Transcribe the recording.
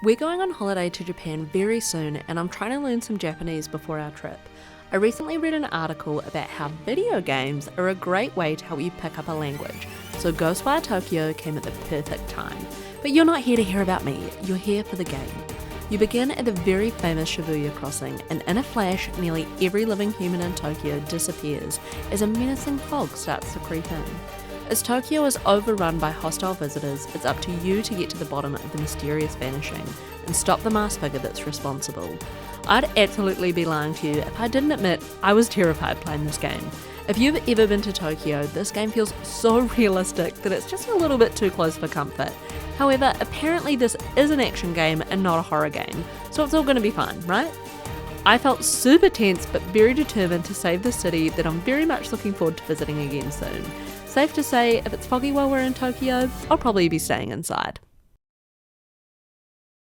We're going on holiday to Japan very soon and I'm trying to learn some Japanese before our trip. I recently read an article about how video games are a great way to help you pick up a language, so Ghostwire Tokyo came at the perfect time. But you're not here to hear about me, you're here for the game. You begin at the very famous Shibuya crossing, and in a flash, nearly every living human in Tokyo disappears as a menacing fog starts to creep in. As Tokyo is overrun by hostile visitors, it's up to you to get to the bottom of the mysterious vanishing and stop the masked figure that's responsible. I'd absolutely be lying to you if I didn't admit I was terrified playing this game. If you've ever been to Tokyo, this game feels so realistic that it's just a little bit too close for comfort. However, apparently this is an action game and not a horror game, so it's all going to be fine, right? I felt super tense but very determined to save the city that I'm very much looking forward to visiting again soon. Safe to say, if it's foggy while we're in Tokyo, I'll probably be staying inside.